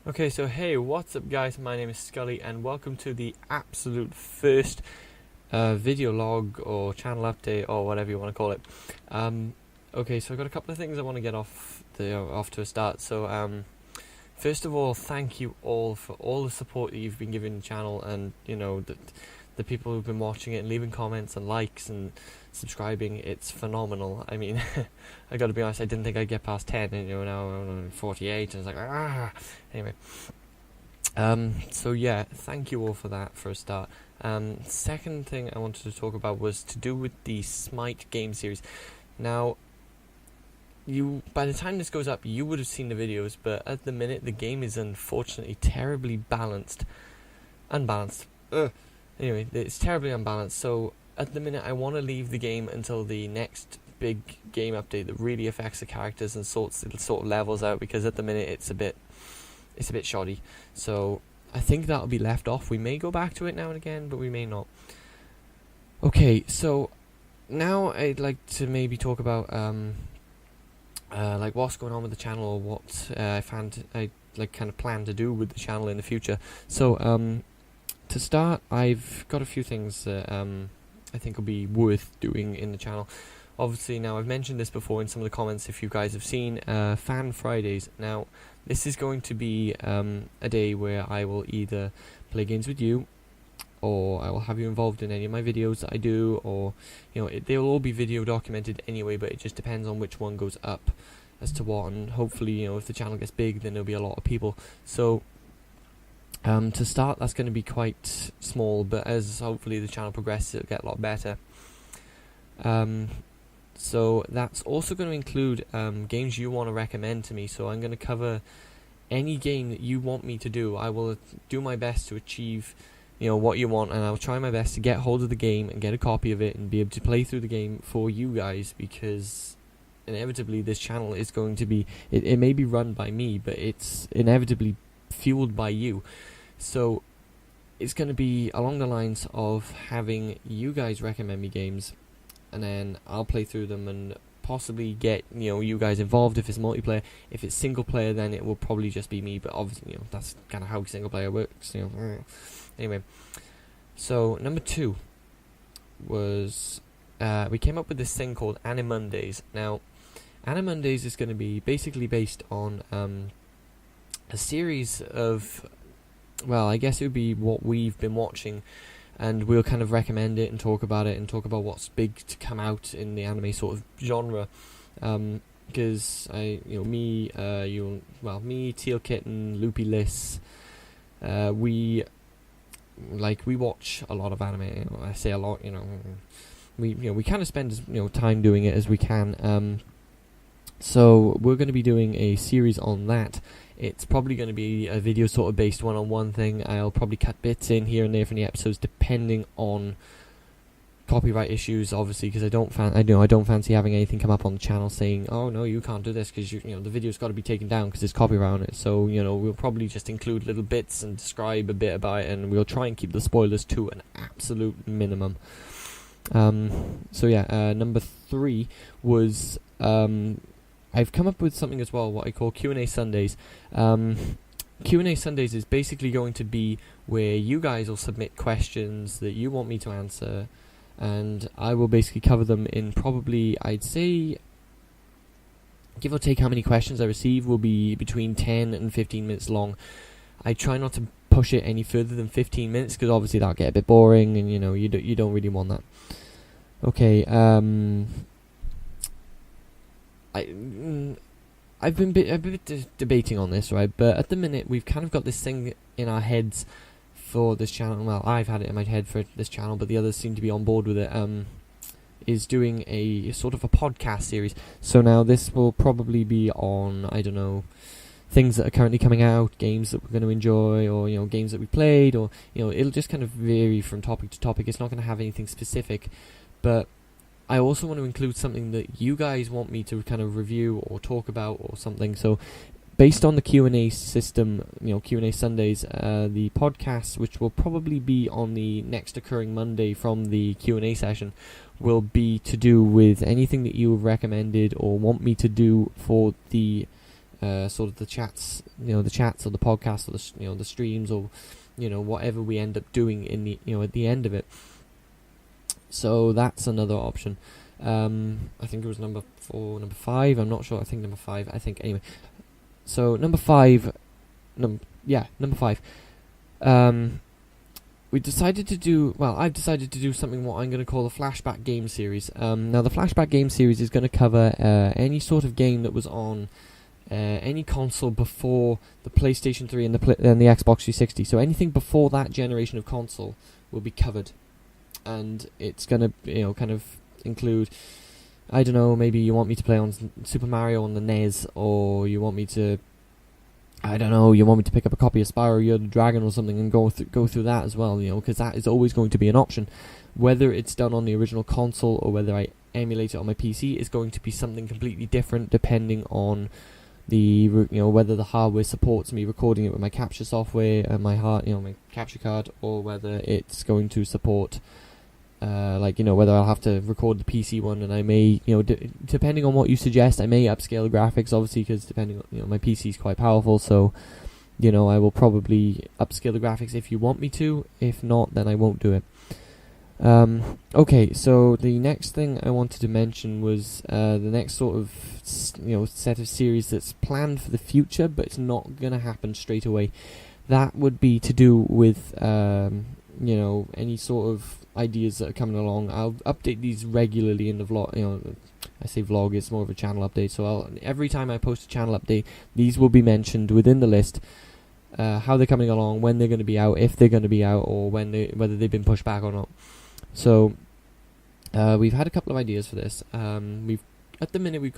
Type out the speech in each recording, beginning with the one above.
Okay, so hey, what's up guys, my name is Scully and welcome to the absolute first video log or channel update or whatever you want to call it. Okay, so I've got a couple of things I want to get off to a start. So first of all, thank you all for all the support that you've been giving the channel, and you know the people who've been watching it and leaving comments and likes and subscribing. It's phenomenal. I mean, I gotta be honest, I didn't think I'd get past 10, and now I'm on 48 and it's like anyway. So yeah, thank you all for that for a start. Second thing I wanted to talk about was to do with the Smite game series. Now, by the time this goes up, you would have seen the videos, but at the minute the game is unfortunately terribly unbalanced. Anyway, it's terribly unbalanced, so at the minute I want to leave the game until the next big game update that really affects the characters and sort of levels out, because at the minute it's a bit shoddy. So I think that'll be left off. We may go back to it now and again, but we may not. Okay, so now I'd like to maybe talk about like what's going on with the channel, or what I kind of plan to do with the channel in the future. So to start, I've got a few things that I think will be worth doing in the channel. Obviously, now I've mentioned this before in some of the comments, if you guys have seen Fan Fridays. Now, this is going to be a day where I will either play games with you, or I will have you involved in any of my videos that I do, or they'll all be video documented anyway, but it just depends on which one goes up as to what. And hopefully, if the channel gets big, then there'll be a lot of people. So to start, that's going to be quite small, but as hopefully the channel progresses, it'll get a lot better. So that's also going to include games you want to recommend to me. So I'm going to cover any game that you want me to do. I will do my best to achieve what you want, and I'll try my best to get hold of the game and get a copy of it and be able to play through the game for you guys, because inevitably this channel is going to be, it may be run by me, but it's inevitably fueled by you. So it's going to be along the lines of having you guys recommend me games, and then I'll play through them and possibly get you guys involved if it's multiplayer. If it's single player, then it will probably just be me, but obviously that's kind of how single player works. Anyway, so number 2 was we came up with this thing called Animundays. Now, Animundays is going to be basically based on a series of, well, I guess it would be what we've been watching, and we'll kind of recommend it and talk about it and talk about what's big to come out in the anime sort of genre. Because me, Teal Kitten, Loopy Liss, we watch a lot of anime. I say a lot, we kind of spend time doing it as we can. So we're going to be doing a series on that. It's probably going to be a video sort of based one-on-one thing. I'll probably cut bits in here and there from the episodes depending on copyright issues, obviously, because I don't fancy having anything come up on the channel saying, oh no, you can't do this because the video's got to be taken down because there's copyright on it. So we'll probably just include little bits and describe a bit about it, and we'll try and keep the spoilers to an absolute minimum. So yeah, number 3 was I've come up with something as well, what I call Q&A Sundays. Q&A Sundays is basically going to be where you guys will submit questions that you want me to answer, and I will basically cover them in probably, I'd say, give or take how many questions I receive, will be between 10 and 15 minutes long. I try not to push it any further than 15 minutes, because obviously that'll get a bit boring, and you don't really want that. Okay, I've been a bit debating on this, right? But at the minute, we've kind of got this thing in our heads for this channel. Well, I've had it in my head for this channel, but the others seem to be on board with it. Is doing a sort of a podcast series. So now this will probably be on, I don't know, things that are currently coming out, games that we're going to enjoy, or games that we played, or it'll just kind of vary from topic to topic. It's not going to have anything specific, but I also want to include something that you guys want me to kind of review or talk about or something. So based on the Q&A system, Q&A Sundays, the podcast, which will probably be on the next occurring Monday from the Q&A session, will be to do with anything that you have recommended or want me to do for the sort of the chats, or the podcast, or the streams, or whatever we end up doing in the at the end of it. So that's another option. I think it was number 5. I'm not sure. I think number 5. I think anyway. So number 5. Number 5. We decided to do. Well, I've decided to do something what I'm going to call the Flashback Game Series. Now the Flashback Game Series is going to cover any sort of game that was on any console before the PlayStation 3 and the Xbox 360. So anything before that generation of console will be covered, and it's going to kind of include, I don't know, maybe you want me to play on Super Mario on the NES, or you want me to, I don't know, you want me to pick up a copy of Spyro the Dragon or something and go through that as well, because that is always going to be an option. Whether it's done on the original console or whether I emulate it on my PC is going to be something completely different depending on the whether the hardware supports me recording it with my capture software and my my capture card, or whether it's going to support whether I'll have to record the PC one, and I may depending on what you suggest, I may upscale the graphics, obviously, because depending on my PC is quite powerful, so I will probably upscale the graphics if you want me to. If not, then I won't do it. Okay, so the next thing I wanted to mention was the next sort of set of series that's planned for the future, but it's not going to happen straight away. That would be to do with any sort of ideas that are coming along. I'll update these regularly in the vlog. I say vlog, it's more of a channel update. So every time I post a channel update, these will be mentioned within the list. How they're coming along, when they're going to be out, if they're going to be out, or whether they've been pushed back or not. So we've had a couple of ideas for this. At the minute we've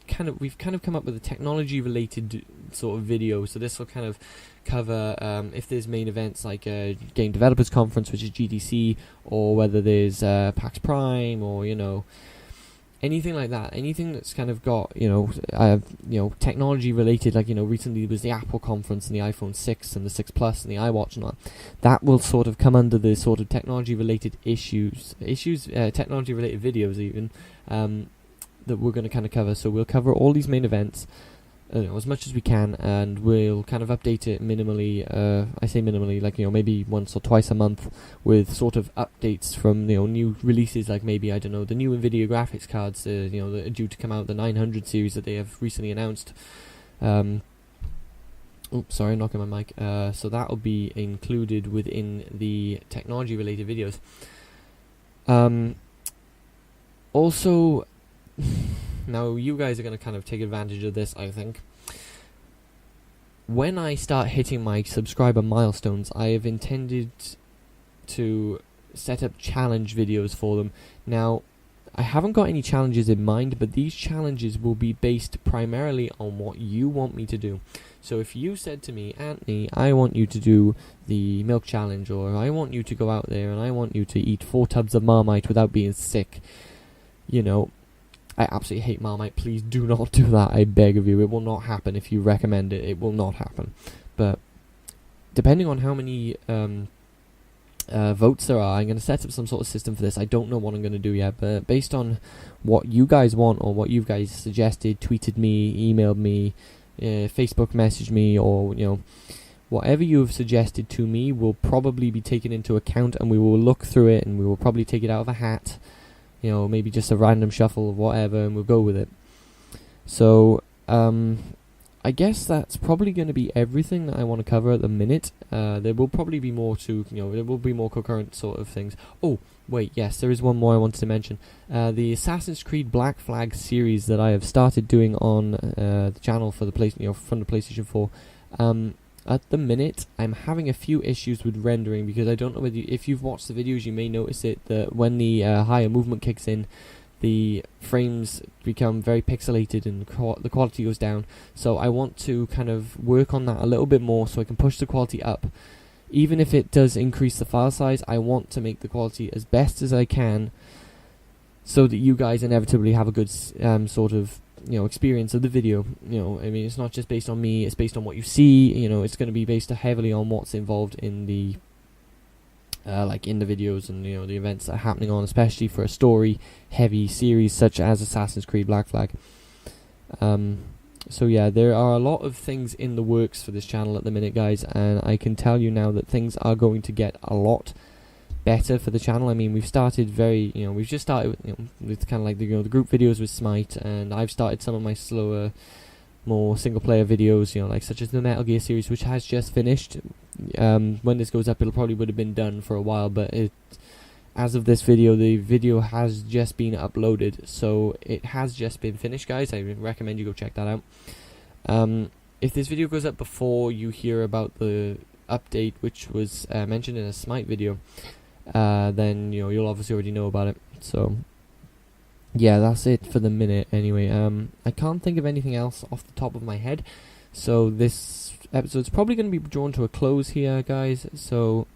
kind of come up with a technology related sort of video. So this will kind of cover if there's main events like Game Developers Conference, which is GDC, or whether there's PAX Prime, or anything like that, anything that's kind of got technology related, like recently there was the Apple conference and the iPhone 6 and the 6 Plus and the iWatch and that will sort of come under the sort of technology related technology related videos even that we're going to kind of cover. So we'll cover all these main events as much as we can, and we'll kind of update it minimally. I say minimally, like maybe once or twice a month, with sort of updates from new releases, like maybe, I don't know, the new Nvidia graphics cards, that are due to come out, the 900 series that they have recently announced. Oops, sorry, knocking my mic. So that will be included within the technology related videos. Also, now you guys are going to kind of take advantage of this, I think. When I start hitting my subscriber milestones, I have intended to set up challenge videos for them. Now, I haven't got any challenges in mind, but these challenges will be based primarily on what you want me to do. So if you said to me, Anthony, I want you to do the milk challenge, or I want you to go out there and I want you to eat 4 tubs of Marmite without being sick, I absolutely hate Marmite. Please do not do that, I beg of you. It will not happen. If you recommend it, it will not happen. But depending on how many votes there are, I'm going to set up some sort of system for this. I don't know what I'm going to do yet, but based on what you guys want, or what you guys suggested, tweeted me, emailed me, Facebook messaged me, or whatever you have suggested to me will probably be taken into account, and we will look through it, and we will probably take it out of a hat. Maybe just a random shuffle of whatever, and we'll go with it. So, I guess that's probably going to be everything that I want to cover at the minute. There will probably be more to, there will be more concurrent sort of things. Oh, wait, yes, there is one more I wanted to mention. The Assassin's Creed Black Flag series that I have started doing on the channel for the from the PlayStation 4. At the minute, I'm having a few issues with rendering, because I don't know whether if you've watched the videos, you may notice it, that when the higher movement kicks in, the frames become very pixelated and the quality goes down. So I want to kind of work on that a little bit more so I can push the quality up. Even if it does increase the file size, I want to make the quality as best as I can, so that you guys inevitably have a good sort of experience of the video. I mean, it's not just based on me, it's based on what you see. It's going to be based heavily on what's involved in the in the videos, and the events that are happening on, especially for a story heavy series such as Assassin's Creed Black Flag. So yeah, there are a lot of things in the works for this channel at the minute, guys, and I can tell you now that things are going to get a lot better for the channel. I mean, we've started we've just started with kind of like the group videos with Smite, and I've started some of my slower, more single player videos, like such as the Metal Gear series, which has just finished. When this goes up, it'll probably would have been done for a while, but as of this video, the video has just been uploaded, so it has just been finished, guys. I recommend you go check that out. If this video goes up before you hear about the update, which was mentioned in a Smite video, then you'll obviously already know about it. So yeah, that's it for the minute anyway. I can't think of anything else off the top of my head, so this episode's probably going to be drawn to a close here, guys. So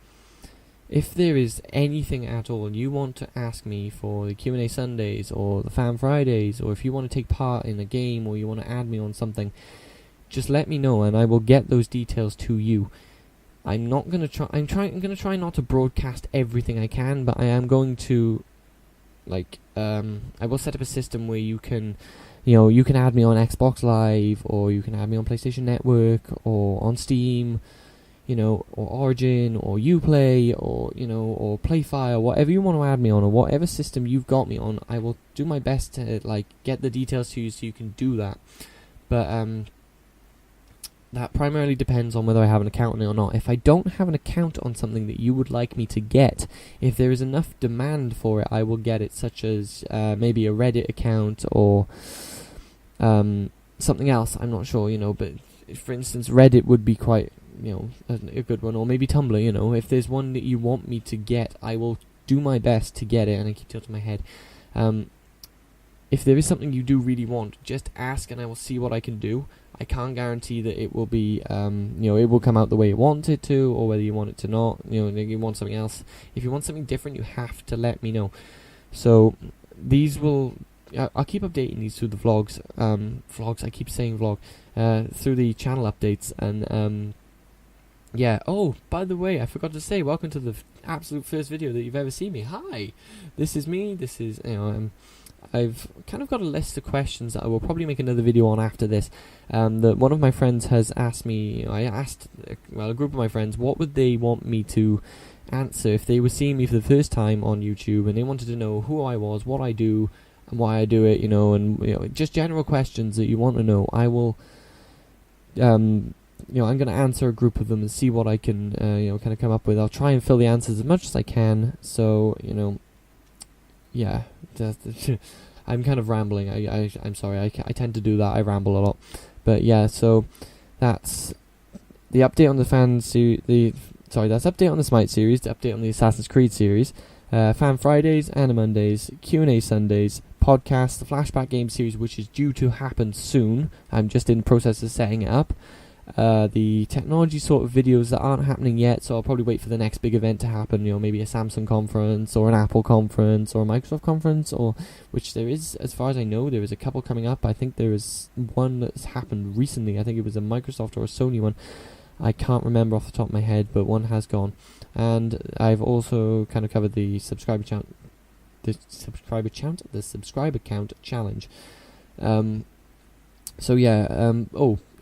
if there is anything at all you want to ask me for the Q&A Sundays or the Fan Fridays, or if you want to take part in a game or you want to add me on something, just let me know and I will get those details to you. I'm going to try not to broadcast everything I can, but I am going to I will set up a system where you can add me on Xbox Live, or you can add me on PlayStation Network, or on Steam, or Origin, or Uplay, or or Playfire, whatever you want to add me on, or whatever system you've got me on. I will do my best to get the details to you so you can do that. But that primarily depends on whether I have an account on it or not. If I don't have an account on something that you would like me to get, if there is enough demand for it, I will get it, such as maybe a Reddit account or something else. I'm not sure, but for instance, Reddit would be quite a good one, or maybe Tumblr. If there's one that you want me to get, I will do my best to get it. And I keep tilting my head. If there is something you do really want, just ask and I will see what I can do. I can't guarantee that it will be, it will come out the way you want it to, or whether you want it to not. You want something else. If you want something different, you have to let me know. So these will, I'll keep updating these through the vlogs. I keep saying vlog. Through the channel updates, and yeah. Oh, by the way, I forgot to say, welcome to the absolute first video that you've ever seen me. Hi, this is me. This is I've kind of got a list of questions that I will probably make another video on after this. That one of my friends has asked me. I asked a group of my friends what would they want me to answer if they were seeing me for the first time on YouTube, and they wanted to know who I was, what I do, and why I do it. And just general questions that you want to know. I will. I'm going to answer a group of them and see what I can, kind of come up with. I'll try and fill the answers as much as I can. So, yeah, I'm kind of rambling. I'm sorry. I tend to do that. I ramble a lot. But yeah, so that's the update on the that's update on the Smite series, the update on the Assassin's Creed series, Fan Fridays, Anna Mondays, Q&A Sundays, podcast, the Flashback game series, which is due to happen soon. I'm just in the process of setting it up. The technology sort of videos that aren't happening yet, so I'll probably wait for the next big event to happen, maybe a Samsung conference, or an Apple conference, or a Microsoft conference, or which there is, as far as I know, there is a couple coming up. I think there is one that's happened recently. I think it was a Microsoft or a Sony one. I can't remember off the top of my head, but one has gone. And I've also kind of covered the subscriber count challenge. So yeah,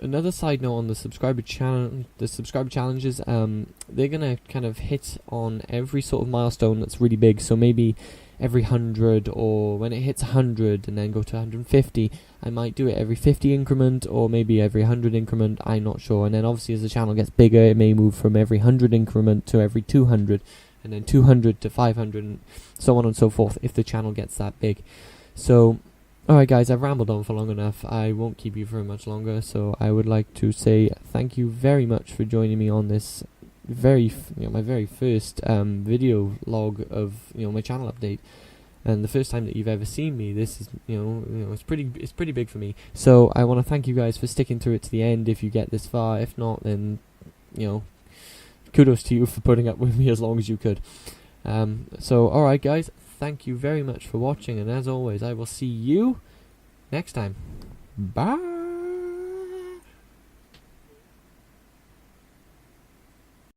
another side note on the subscriber challenges, they're gonna kind of hit on every sort of milestone that's really big. So maybe every 100, or when it hits 100 and then go to 150, I might do it every 50 increment, or maybe every 100 increment, I'm not sure. And then obviously as the channel gets bigger, it may move from every 100 increment to every 200, and then 200 to 500, and so on and so forth, if the channel gets that big. So alright guys, I've rambled on for long enough. I won't keep you for much longer, so I would like to say thank you very much for joining me on this my very first video log of my channel update, and the first time that you've ever seen me. This is it's pretty big for me. So I want to thank you guys for sticking through it to the end. If you get this far, if not, then kudos to you for putting up with me as long as you could. So alright guys, thank you very much for watching, and as always, I will see you next time. Bye.